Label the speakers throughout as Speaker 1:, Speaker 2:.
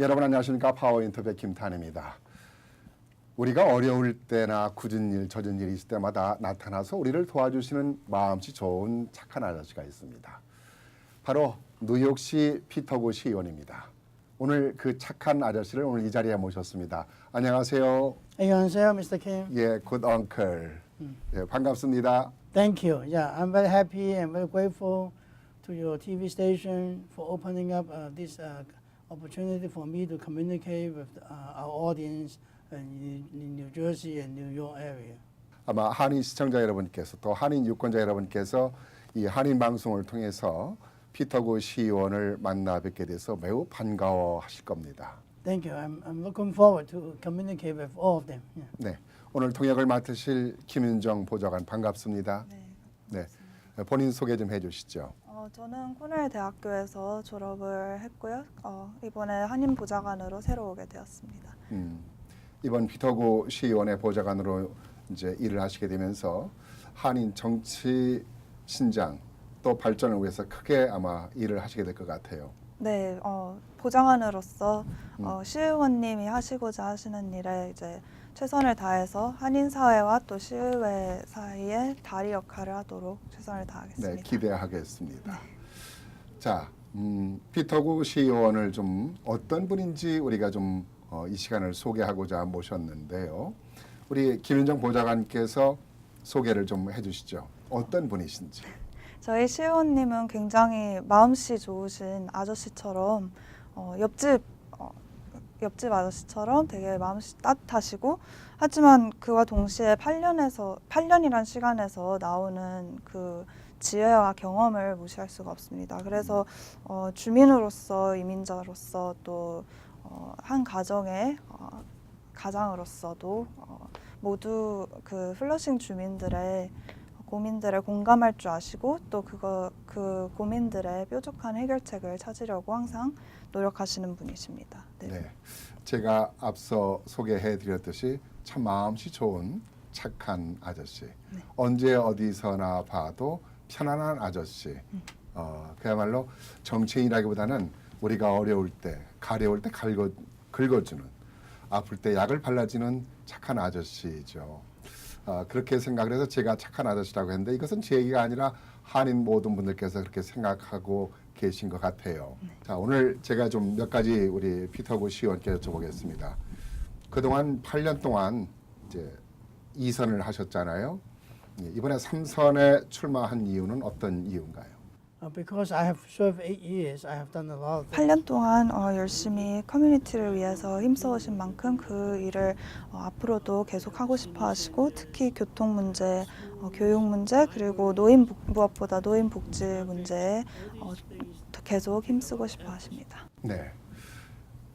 Speaker 1: 여러분 안녕하십니까? 파워인터뷰의 김탄입니다. 우리가 어려울 때나 굳은 일, 젖은 일이 있을 때마다 나타나서 우리를 도와주시는 마음씨 좋은 착한 아저씨가 있습니다. 바로 뉴욕시 피터구 시의원입니다. 오늘 그 착한 아저씨를 오늘 이 자리에 모셨습니다. 안녕하세요.
Speaker 2: 안녕하세요, Mr. Kim.
Speaker 1: 예, good uncle. 예, 반갑습니다.
Speaker 2: Thank you. Yeah, I'm very happy and very grateful to your TV station for opening up this opportunity for me to communicate with our audience in New Jersey and New York area.
Speaker 1: 아마 한인 시청자 여러분께서 또 한인 유권자 여러분께서 이 한인 방송을 통해서 피터구 시의원을 만나 뵙게 돼서 매우 반가워하실 겁니다.
Speaker 2: Thank you. I'm looking forward to communicate with all of them. Yeah.
Speaker 1: 네, 오늘 통역을 맡으실 김윤정 보좌관 반갑습니다.
Speaker 3: 네.
Speaker 1: 네, 본인 소개 좀 해주시죠.
Speaker 3: 저는 코넬 대학교에서 졸업을 했고요. 이번에 한인 보좌관으로 새로 오게 되었습니다.
Speaker 1: 이번 피터구 시의원의 보좌관으로 이제 일을 하시게 되면서 한인 정치 신장 또 발전을 위해서 크게 아마 일을 하시게 될 것 같아요.
Speaker 3: 네, 보좌관으로서 시의원님이 하시고자 하시는 일에 이제 최선을 다해서 한인 사회와 또 시의회 사이에 다리 역할을 하도록 최선을 다하겠습니다.
Speaker 1: 네, 기대하겠습니다. 네. 자, 피터구 시의원을 좀 어떤 분인지 우리가 좀 이 시간을 소개하고자 모셨는데요. 우리 김윤정 보좌관께서 소개를 좀 해주시죠. 어떤 분이신지.
Speaker 3: 저희 시의원님은 굉장히 마음씨 좋으신 아저씨처럼 옆집 아저씨처럼 되게 마음씨 따뜻하시고, 하지만 그와 동시에 8년이란 시간에서 나오는 그 지혜와 경험을 무시할 수가 없습니다. 그래서 주민으로서, 이민자로서 또 한 가정의 가장으로서도 모두 그 플러싱 주민들의 고민들에 공감할 줄 아시고 또 그 고민들의 뾰족한 해결책을 찾으려고 항상 노력하시는 분이십니다. 네.
Speaker 1: 네, 제가 앞서 소개해드렸듯이 참 마음씨 좋은 착한 아저씨.
Speaker 3: 네.
Speaker 1: 언제 어디서나 봐도 편안한 아저씨. 그야말로 정치인이라기보다는 우리가 어려울 때, 가려울 때 긁어주는, 아플 때 약을 발라주는 착한 아저씨죠. 그렇게 생각을 해서 제가 착한 아저씨라고 했는데 이것은 제 얘기가 아니라 한인 모든 분들께서 그렇게 생각하고 계신 것 같아요.
Speaker 3: 네.
Speaker 1: 자, 오늘 제가 좀 몇 가지 우리 피터구 시의원께 여쭤보겠습니다. 그동안 8년 동안 이제 2선을 하셨잖아요. 이번에 3선에 출마한 이유는 어떤 이유인가요?
Speaker 2: Because I have served 8 years, I have done a lot of
Speaker 3: 8년 동안 열심히 커뮤니티를 위해서 힘써오신 만큼 그 일을 앞으로도 계속 하고 싶어 하시고, 특히 교통 문제, 교육 문제, 그리고 무엇보다 노인 복지 문제에 계속 힘쓰고 싶어 하십니다.
Speaker 1: 네.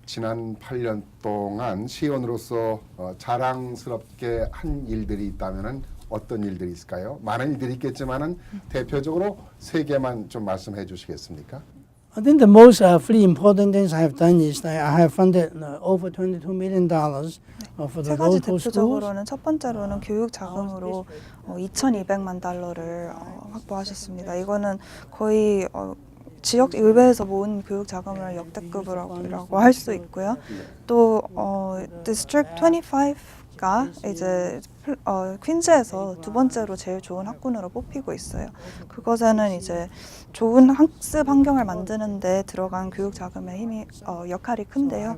Speaker 1: 지난 8년 동안 시의원으로서 자랑스럽게 한 일들이 있다면은 어떤 일들이 있을까요? 많은 일들이 있겠지만은 대표적으로 세 개만 좀 말씀해 주시겠습니까?
Speaker 2: I think the most three important things I have done is that I have funded over $22 million for the
Speaker 3: 세 가지
Speaker 2: local schools.
Speaker 3: 대표적으로는 첫 번째로는 교육 자금으로 $2,200만 확보하셨습니다. 이거는 거의 지역 의회에서 모은 교육 자금을 역대급이라고 할 수 있고요. 또 District 25가 이제 퀸즈에서 두 번째로 제일 좋은 학군으로 뽑히고 있어요. 그것에는 이제 좋은 학습 환경을 만드는 데 들어간 교육 자금의 역할이 큰데요.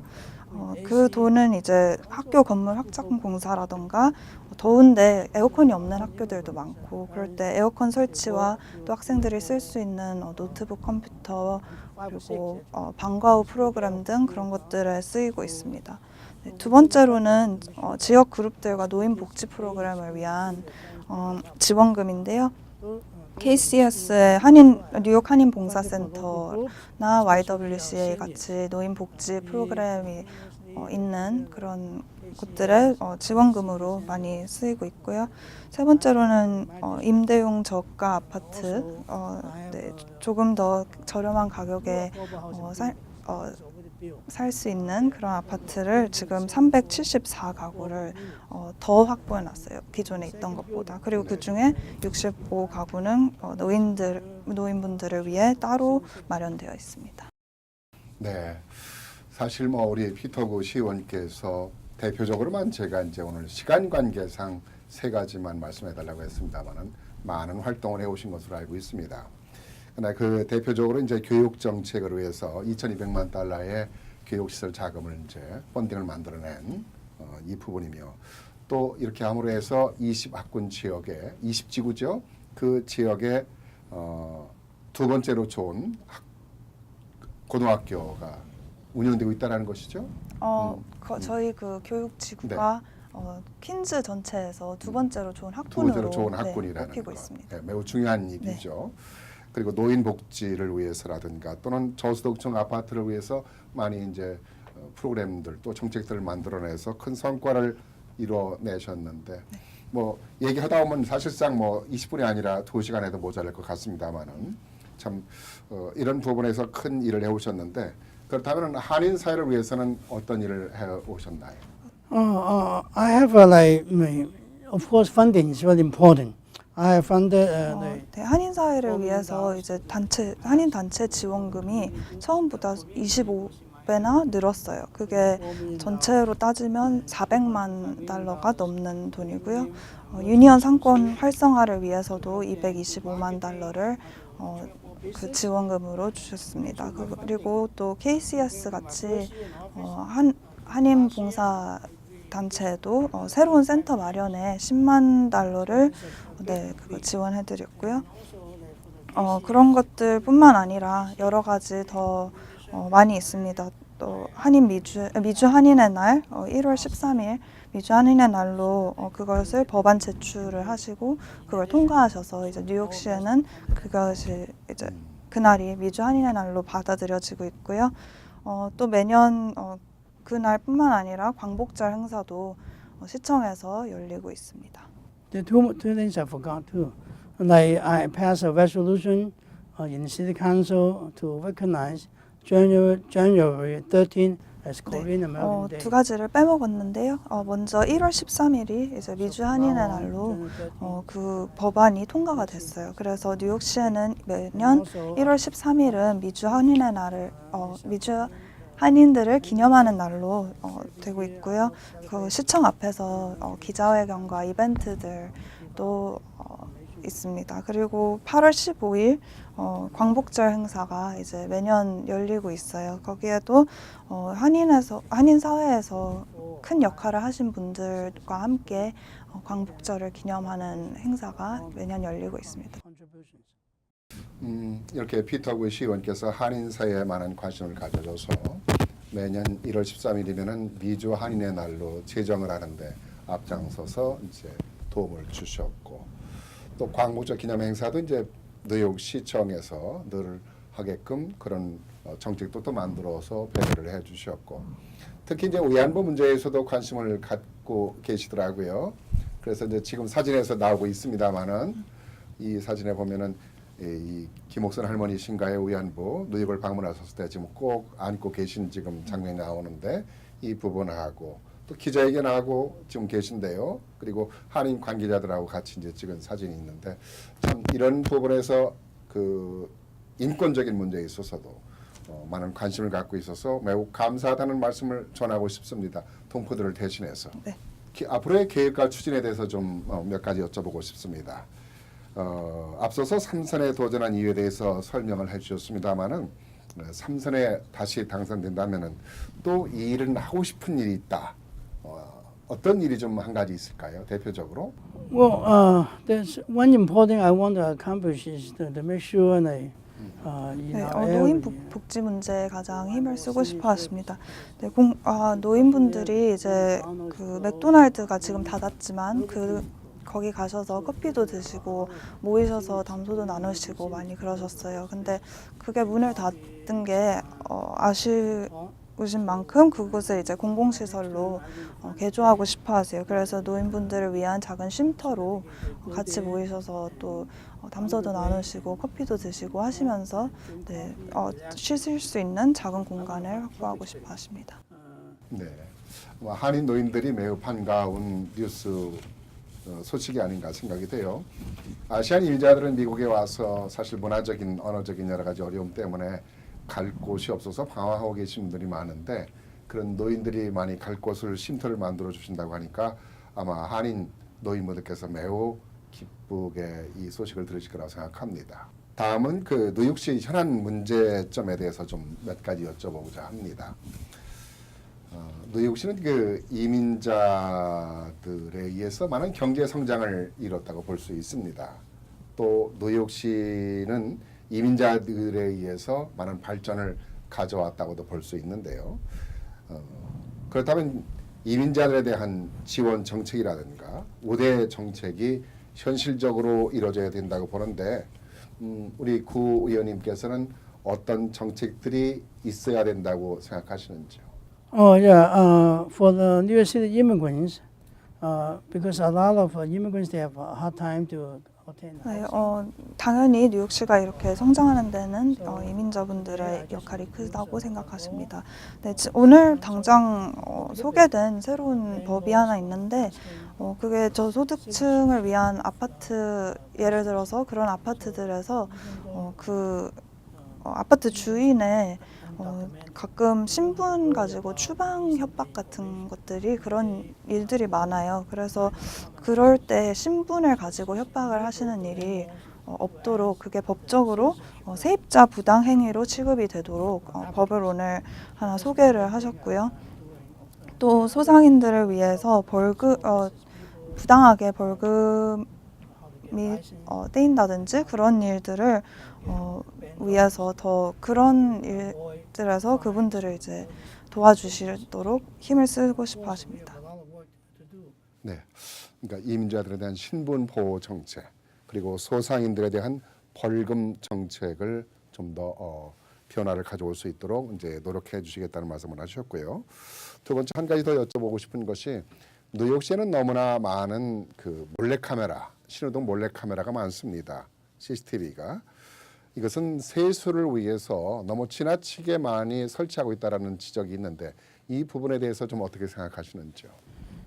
Speaker 3: 그 돈은 이제 학교 건물 확장 공사라던가 더운데 에어컨이 없는 학교들도 많고, 그럴 때 에어컨 설치와 또 학생들이 쓸 수 있는 노트북 컴퓨터, 그리고 방과 후 프로그램 등 그런 것들에 쓰이고 있습니다. 네, 두 번째로는 지역 그룹들과 노인 복지 프로그램을 위한 지원금인데요. KCS의 뉴욕 한인 봉사센터나 YWCA 같이 노인 복지 프로그램이 있는 그런 곳들의 지원금으로 많이 쓰이고 있고요. 세 번째로는 임대용 저가 아파트, 네, 조금 더 저렴한 가격에 살 수 있는 그런 아파트를 지금 374가구를 더 확보해 놨어요. 기존에 있던 것보다. 그리고 그 중에 65가구는 노인분들을 위해 따로 마련되어 있습니다.
Speaker 1: 네. 사실 뭐 우리 피터구 시의원께서 대표적으로만 제가 이제 오늘 시간 관계상 세 가지만 말씀해달라고 했습니다만은 많은 활동을 해오신 것으로 알고 있습니다. 그러나 그 대표적으로 이제 교육 정책을 위해서 2,200만 달러의 교육시설 자금을 이제 펀딩을 만들어낸 이 부분이며 또 이렇게 함으로 해서 20학군 지역에 20지구죠. 그 지역에 두 번째로 좋은 고등학교가 운영되고 있다는 것이죠.
Speaker 3: 저희 그 교육지구가 퀸즈 전체에서 두 번째로 좋은
Speaker 1: 두
Speaker 3: 학군으로
Speaker 1: 번째로 좋은 학군이라는
Speaker 3: 뽑히고
Speaker 1: 것.
Speaker 3: 있습니다.
Speaker 1: 네, 매우 중요한 일이죠. 그리고 노인 복지를 위해서라든가 또는 저소득층 아파트를 위해서 많이 이제 프로그램들 또 정책들을 만들어내서 큰 성과를 이뤄내셨는데 뭐 얘기하다 보면 사실상 뭐 20분이 아니라 2시간에도 모자랄 것 같습니다만은 참 이런 부분에서 큰 일을 해오셨는데 그렇다면 한인 사회를 위해서는 어떤 일을 해오셨나요?
Speaker 2: I have of course, funding is very important. I have funded the
Speaker 3: 한인 사회를 위해서 이제 한인 단체 지원금이 처음보다 25배나 늘었어요. 그게 전체로 따지면 400만 달러가 넘는 돈이고요. 유니언 상권 활성화를 위해서도 225만 달러를 그 지원금으로 주셨습니다. 그리고 또 KCS 같이 한인 봉사 단체도 새로운 센터 마련에 10만 달러를 그거 지원해드렸고요. 그런 것들뿐만 아니라 여러 가지 더 많이 있습니다. 또 미주 한인의 날 1월 13일 미주 한인의 날로 그것을 법안 제출을 하시고 그걸 통과하셔서 이제 뉴욕시에는 그것이 이제 그날이 미주 한인의 날로 받아들여지고 있고요. 또 매년 그날뿐만 아니라 광복절 행사도 시청에서 열리고 있습니다.
Speaker 2: The two things I forgot too. Like I passed a resolution in City Council to recognize January 13 as Korean American Day.
Speaker 3: 두 가지를 빼먹었는데요. 먼저 1월 13일이 이제 미주 한인의 날로 그 법안이 통과가 됐어요. 그래서 뉴욕시에는 매년 1월 13일은 미주 한인의 날을 미주 한인들을 기념하는 날로 되고 있고요. 그 시청 앞에서 기자회견과 이벤트들도 있습니다. 그리고 8월 15일 광복절 행사가 이제 매년 열리고 있어요. 거기에도 한인 사회에서 큰 역할을 하신 분들과 함께 광복절을 기념하는 행사가 매년 열리고 있습니다.
Speaker 1: 이렇게 피터구 시의원께서 한인 사회에 많은 관심을 가져줘서 매년 1월 13일이면은 미주 한인의 날로 제정을 하는데 앞장서서 이제 도움을 주셨고 또 광복절 기념 행사도 이제 뉴욕 시청에서 늘 하게끔 그런 정책도 또 만들어서 배려를 해주셨고 특히 이제 위안부 문제에서도 관심을 갖고 계시더라고요. 그래서 이제 지금 사진에서 나오고 있습니다만은 이 사진에 보면은 이 김옥선 할머니신가의 위안부 뉴욕을 방문하셨을 때 지금 꼭 안고 계신 지금 장면이 나오는데 이 부분하고 또 기자회견하고 지금 계신데요. 그리고 한인 관계자들하고 같이 이제 찍은 사진이 있는데 참 이런 부분에서 그 인권적인 문제에 있어서도 많은 관심을 갖고 있어서 매우 감사하다는 말씀을 전하고 싶습니다. 동포들을 대신해서.
Speaker 3: 네.
Speaker 1: 앞으로의 계획과 추진에 대해서 좀 몇 가지 여쭤보고 싶습니다. 앞서서 3선에 도전한 이유에 대해서 설명을 해주셨습니다마는 3선에 다시 당선된다면은 또 이 일은 하고 싶은 일이 있다. 어떤 일이 좀 한 가지 있을까요? 대표적으로?
Speaker 2: Well, there's one important I want to accomplish is to make sure that
Speaker 3: 노인 복지 문제에 가장 힘을 쓰고 싶어 하십니다. 네, 노인분들이 이제 그 맥도날드가 지금 닫았지만 거기 가셔서 커피도 드시고 모이셔서 담소도 나누시고 많이 그러셨어요. 근데 그게 문을 닫은 게 아쉬우신 만큼 그곳을 이제 공공시설로 개조하고 싶어 하세요. 그래서 노인분들을 위한 작은 쉼터로 같이 모이셔서 또 담소도 나누시고 커피도 드시고 하시면서 쉬실 수 있는 작은 공간을 확보하고 싶어 하십니다.
Speaker 1: 네, 한인 노인들이 매우 반가운 뉴스 소식이 아닌가 생각이 돼요. 아시안 일자들은 미국에 와서 사실 문화적인 언어적인 여러 가지 어려움 때문에 갈 곳이 없어서 방황하고 계신 분들이 많은데 그런 노인들이 많이 갈 곳을 쉼터를 만들어 주신다고 하니까 아마 한인 노인분들께서 매우 기쁘게 이 소식을 들으실 거라고 생각합니다. 다음은 그 뉴욕시 현안 문제점에 대해서 좀 몇 가지 여쭤보고자 합니다. 뉴욕시는 그 이민자들에 의해서 많은 경제 성장을 이뤘다고 볼 수 있습니다. 또 뉴욕시는 이민자들에 의해서 많은 발전을 가져왔다고도 볼 수 있는데요. 그렇다면 이민자들에 대한 지원 정책이라든가 우대 정책이 현실적으로 이루어져야 된다고 보는데 우리 구 의원님께서는 어떤 정책들이 있어야 된다고 생각하시는지요?
Speaker 2: Oh yeah, for the New York City immigrants, because a lot of immigrants they have a hard time to obtain
Speaker 3: 네,
Speaker 2: housing.
Speaker 3: 당연히 뉴욕시가 이렇게 성장하는 데는 이민자분들의 역할이 크다고 생각하십니다. 네, 오늘 당장 소개된 새로운 법이 하나 있는데 그게 저소득층을 위한 아파트, 예를 들어서 그런 아파트들에서 아파트 주인의 가끔 신분 가지고 추방 협박 같은 것들이 그런 일들이 많아요. 그래서 그럴 때 신분을 가지고 협박을 하시는 일이 없도록 그게 법적으로 세입자 부당 행위로 취급이 되도록 법을 오늘 하나 소개를 하셨고요. 또 소상인들을 위해서 부당하게 벌금이 떼인다든지 그런 일들을 위해서 더 그런 일들에서 그분들을 이제 도와주시도록 힘을 쓰고 싶어 하십니다.
Speaker 1: 네, 그러니까 이민자들에 대한 신분 보호 정책 그리고 소상인들에 대한 벌금 정책을 좀 더 변화를 가져올 수 있도록 이제 노력해 주시겠다는 말씀을 하셨고요. 두 번째 한 가지 더 여쭤보고 싶은 것이 뉴욕시에는 너무나 많은 그 몰래카메라, 신호등 몰래카메라가 많습니다. CCTV가. 이것은 세수를 위해서 너무 지나치게 많이 설치하고 있다라는 지적이 있는데 이 부분에 대해서 좀 어떻게 생각하시는지요?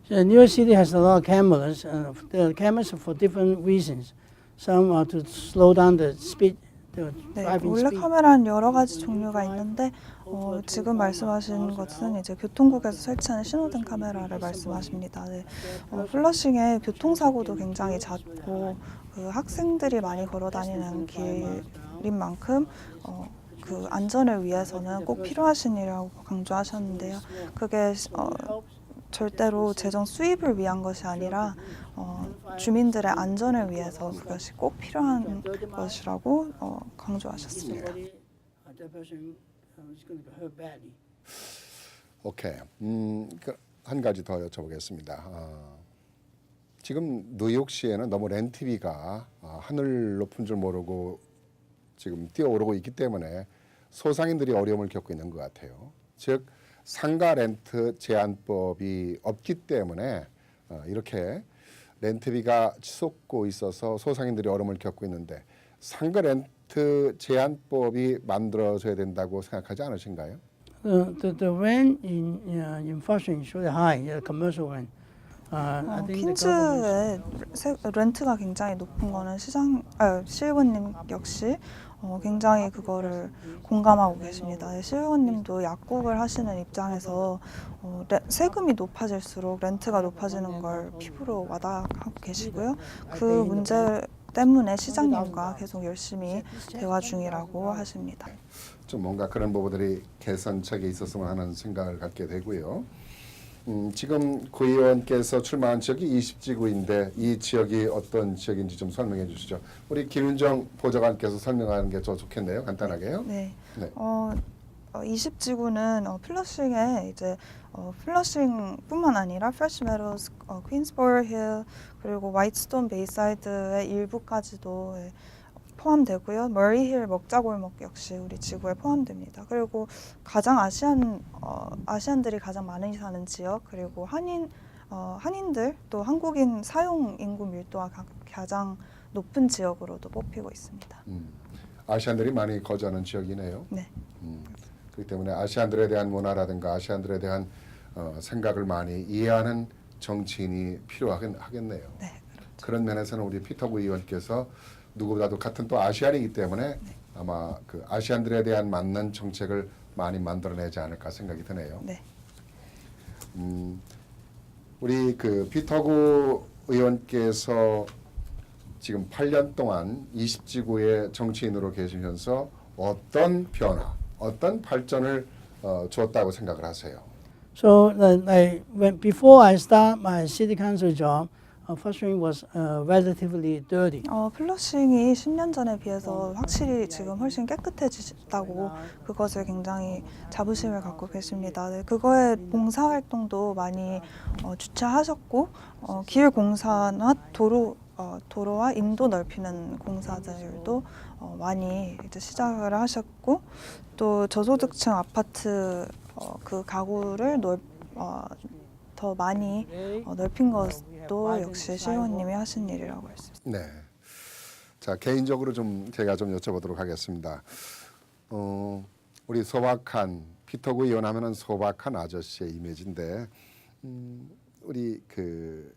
Speaker 2: So New York City has a lot of cameras. The cameras are for different reasons. Some are to slow down the speed, the
Speaker 3: 네,
Speaker 2: driving
Speaker 3: 몰래
Speaker 2: speed.
Speaker 3: 카메라는 여러 가지 종류가 있는데 지금 말씀하신 것은 이제 교통국에서 설치하는 신호등 카메라를 말씀하십니다. 네, 플러싱의 교통사고도 굉장히 잦고 그 학생들이 많이 걸어다니는 길인 만큼 그 안전을 위해서는 꼭 필요하신 일이라고 강조하셨는데요. 그게 절대로 재정 수입을 위한 것이 아니라 주민들의 안전을 위해서 그것이 꼭 필요한 것이라고 강조하셨습니다.
Speaker 1: 오케이. 한 가지 더 여쭤보겠습니다. 지금 뉴욕시에는 너무 렌트비가 하늘 높은 줄 모르고 지금 뛰어오르고 있기 때문에 소상인들이 어려움을 겪고 있는 것 같아요. 즉 상가 렌트 제한법이 없기 때문에 이렇게 렌트비가 치솟고 있어서 소상인들이 어려움을 겪고 있는데 상가 렌트 제한법이 만들어져야 된다고 생각하지 않으신가요?
Speaker 2: The rent in Flushing is really high, the commercial rent. I think the government
Speaker 3: 퀸즈의 렌트가 굉장히 높은 거는 시의원님 역시 굉장히 그거를 공감하고 계십니다. 네, 시의원님도 약국을 하시는 입장에서 세금이 높아질수록 렌트가 높아지는 걸 피부로 와닿고 계시고요. 그 문제 때문에 시장님과 계속 열심히 대화 중이라고 하십니다.
Speaker 1: 좀 뭔가 그런 부분들이 개선책에 있었으면 하는 생각을 갖게 되고요. 지금 구의원께서 출마한 지역이 20지구인데 이 지역이 어떤 지역인지 좀 설명해 주시죠. 우리 김윤정 보좌관께서 설명하는 게 더 좋겠네요. 간단하게요.
Speaker 3: 네.
Speaker 1: 네.
Speaker 3: 20지구는 플러싱에 이제 플러싱뿐만 아니라 프레시 메도스, 퀸스보로 힐 그리고 화이트스톤 베이사이드의 일부까지도 포함되고요. 머리힐 먹자골목 역시 우리 지구에 포함됩니다. 그리고 가장 아시안들이 가장 많이 사는 지역 그리고 한인들 또 한국인 사용 인구 밀도가 가장 높은 지역으로도 뽑히고 있습니다.
Speaker 1: 아시안들이 많이 거주하는 지역이네요.
Speaker 3: 네.
Speaker 1: 그렇기 때문에 아시안들에 대한 문화라든가 아시안들에 대한 생각을 많이 이해하는 정치인이 필요하겠네요.
Speaker 3: 네.
Speaker 1: 그런 면에서는 우리 피터 구 의원께서 누구보다도 같은 또 아시안이기 때문에 아마 그 아시안들에 대한 맞는 정책을 많이 만들어내지 않을까 생각이 드네요.
Speaker 3: 네.
Speaker 1: 우리 그 피터구 의원께서 지금 8년 동안 20지구의 정치인으로 계시면서 어떤 변화, 어떤 발전을 주었다고 생각을 하세요?
Speaker 2: So before I start my city council job, Flushing was relatively dirty.
Speaker 3: 플러싱이 10년 전에 비해서 확실히 지금 훨씬 깨끗해졌다고 그것을 굉장히 자부심을 갖고 계십니다. 네, 그거에 봉사활동도 많이 주최하셨고 길 공사나 도로와 인도 넓히는 공사들도 많이 이제 시작을 하셨고 또 저소득층 아파트 그 가구를 더 많이 넓힌 것도 역시 시의원님이 하신 일이라고 할 수 있습니다.
Speaker 1: 네. 자, 개인적으로 좀 제가 좀 여쭤보도록 하겠습니다. 우리 소박한 피터구 의원 하면은 소박한 아저씨의 이미지인데 우리 그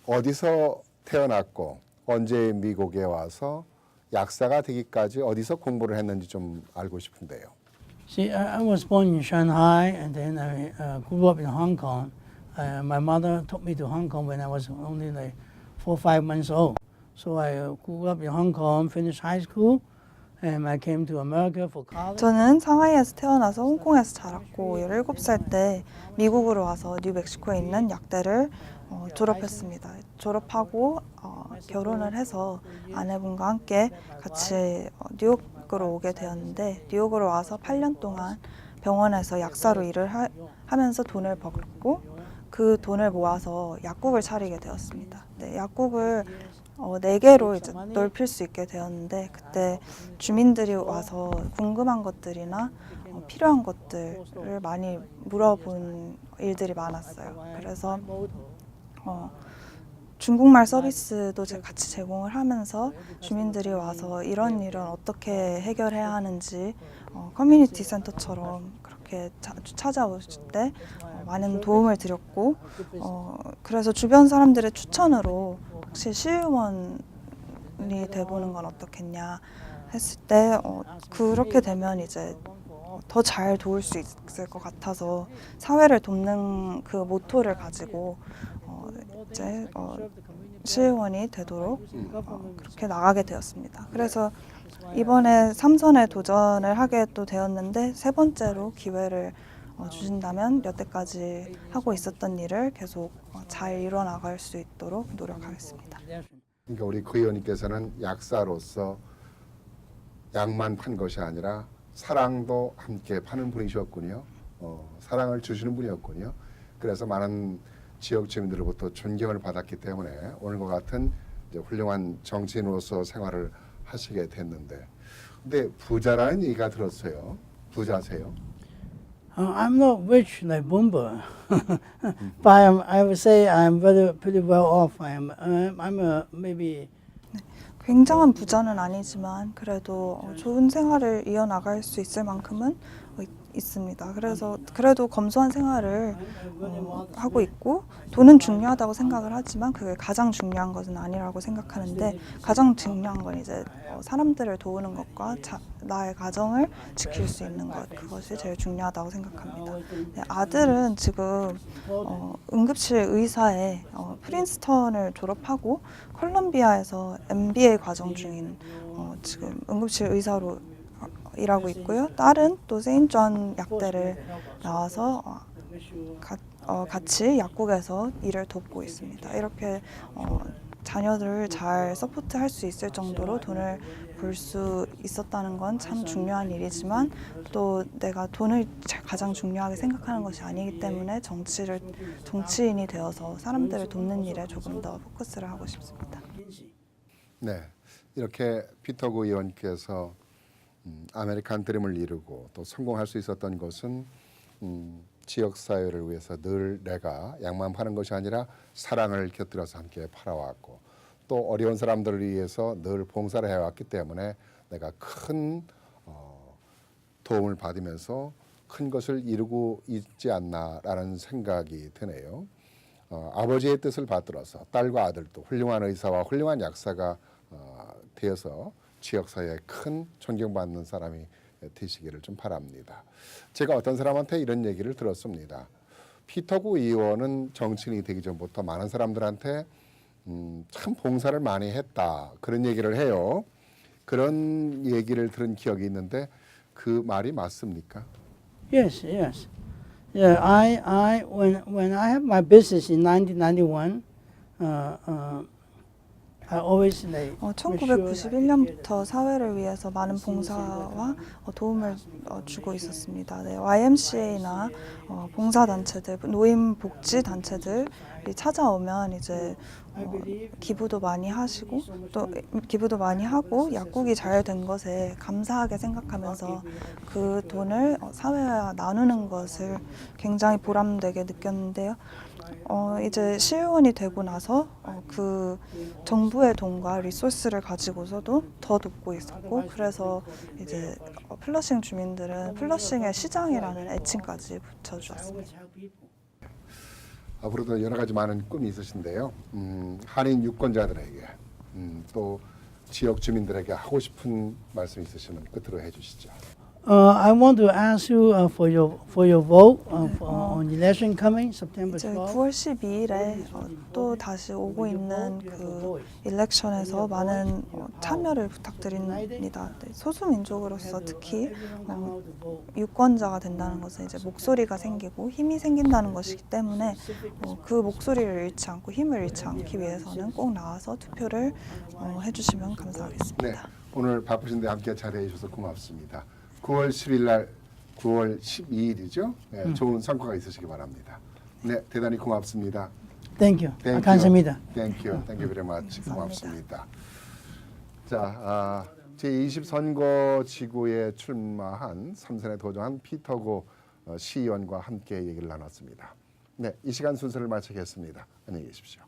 Speaker 1: 어디서 태어났고 언제 미국에 와서 약사가 되기까지 어디서 공부를 했는지 좀 알고 싶은데요.
Speaker 2: See, I was born in Shanghai and then I grew up in Hong Kong. My mother took me to Hong Kong when I was only like 4 or 5 months old. So I grew up in Hong Kong, finished high school, and I came to America for college.
Speaker 3: 저는 상하이에서 태어나서 홍콩에서 자랐고 17살 때 미국으로 와서 뉴멕시코에 있는 약대를 졸업했습니다. 졸업하고 결혼을 해서 아내분과 함께 같이 뉴욕으로 오게 되었는데 뉴욕으로 와서 8년 동안 병원에서 약사로 일을 하면서 돈을 벌었고 그 돈을 모아서 약국을 차리게 되었습니다. 네, 약국을 4개로 이제 넓힐 수 있게 되었는데 그때 주민들이 와서 궁금한 것들이나 필요한 것들을 많이 물어본 일들이 많았어요. 그래서 중국말 서비스도 같이 제공을 하면서 주민들이 와서 이런 일은 어떻게 해결해야 하는지 커뮤니티 센터처럼 그렇게 찾아오실 때 많은 도움을 드렸고 그래서 주변 사람들의 추천으로 혹시 시의원이 돼보는 건 어떻겠냐 했을 때 그렇게 되면 이제 더 잘 도울 수 있을 것 같아서 사회를 돕는 그 모토를 가지고 이제 시의원이 되도록 그렇게 나가게 되었습니다. 그래서 이번에 3선에 도전을 하게 또 되었는데 3번째로 기회를 주신다면 여태까지 하고 있었던 일을 계속 잘 이뤄나갈 수 있도록 노력하겠습니다.
Speaker 1: 그러니까 우리 구 의원님께서는 약사로서 약만 판 것이 아니라 사랑도 함께 파는 분이셨군요. 사랑을 주시는 분이었군요. 그래서 많은 지역 주민들로부터 존경을 받았기 때문에 오늘과 같은 이제 훌륭한 정치인으로서 생활을 하시게 됐는데, 근데 부자라는 얘기가 들었어요. 부자세요?
Speaker 2: I'm not rich like Bumba, but I would say I'm pretty well off. I'm maybe.
Speaker 3: 굉장한 부자는 아니지만 그래도 좋은 생활을 이어나갈 수 있을 만큼은 있습니다. 그래서 그래도 검소한 생활을 하고 있고 돈은 중요하다고 생각을 하지만 그게 가장 중요한 것은 아니라고 생각하는데 가장 중요한 건 이제 사람들을 도우는 것과 나의 가정을 지킬 수 있는 것 그것이 제일 중요하다고 생각합니다. 네, 아들은 지금 응급실 의사에 프린스턴을 졸업하고 콜롬비아에서 MBA 과정 중인 지금 응급실 의사로 일하고 있고요. 딸은 또 세인트존 약대를 나와서 같이 약국에서 일을 돕고 있습니다. 이렇게 자녀들을 잘 서포트할 수 있을 정도로 돈을 벌 수 있었다는 건 참 중요한 일이지만 또 내가 돈을 가장 중요하게 생각하는 것이 아니기 때문에 정치인이 되어서 사람들을 돕는 일에 조금 더 포커스를 하고 싶습니다.
Speaker 1: 네, 이렇게 피터구 의원께서 아메리칸 드림을 이루고 또 성공할 수 있었던 것은 지역 사회를 위해서 늘 내가 약만 파는 것이 아니라 사랑을 곁들여서 함께 팔아왔고 또 어려운 사람들을 위해서 늘 봉사를 해왔기 때문에 내가 큰 도움을 받으면서 큰 것을 이루고 있지 않나라는 생각이 드네요. 아버지의 뜻을 받들어서 딸과 아들도 훌륭한 의사와 훌륭한 약사가 되어서 지역사회에 큰 존경받는 사람이 되시기를 좀 바랍니다. 제가 어떤 사람한테 이런 얘기를 들었습니다. 피터구 의원은 정치인이 되기 전부터 많은 사람들한테 참 봉사를 많이 했다 그런 얘기를 해요. 그런 얘기를 들은 기억이 있는데 그 말이 맞습니까?
Speaker 2: Yes, yes. Yeah, when I have my business in 1991, I always like.
Speaker 3: 1991년부터 사회를 위해서 많은 봉사와 도움을 주고 있었습니다. 네, YMCA나 봉사단체들, 노인복지단체들이 찾아오면 이제 기부도 많이 하시고 또 기부도 많이 하고 약국이 잘 된 것에 감사하게 생각하면서 그 돈을 사회와 나누는 것을 굉장히 보람되게 느꼈는데요. 이제 시의원이 되고 나서 그 정부의 돈과 리소스를 가지고서도 더 돕고 있었고 그래서 이제 플러싱 주민들은 플러싱의 시장이라는 애칭까지 붙여주었습니다.
Speaker 1: 앞으로도 여러 가지 많은 꿈이 있으신데요. 한인 유권자들에게 또 지역 주민들에게 하고 싶은 말씀 있으시면 끝으로 해주시죠.
Speaker 2: I want to ask you for your vote on election coming September
Speaker 3: 이제
Speaker 2: 12th.
Speaker 3: 9월 12일에 또 다시 오고 있는 그 일렉션에서 많은 참여를 부탁드립니다. 네, 소수민족으로서 특히 유권자가 된다는 것은 이제 목소리가 생기고 힘이 생긴다는 것이기 때문에 그 목소리를 잃지 않고 힘을 잃지 않기 위해서는 꼭 나와서 투표를 해주시면 감사하겠습니다.
Speaker 1: 네, 오늘 바쁘신데 함께 자리해 주셔서 고맙습니다. 9월 10일 날 9월 12일이죠. 네, 좋은 성과가 있으시기 바랍니다. 네, 대단히 고맙습니다.
Speaker 2: Thank you.
Speaker 1: Thank you.
Speaker 2: 감사합니다.
Speaker 1: Thank you. Thank you very much.
Speaker 3: 감사합니다.
Speaker 1: 고맙습니다. 자, 제20 선거 지구에 출마한 3선에 도전한 피터고 시의원과 함께 얘기를 나눴습니다. 네, 이 시간 순서를 마치겠습니다. 안녕히 계십시오.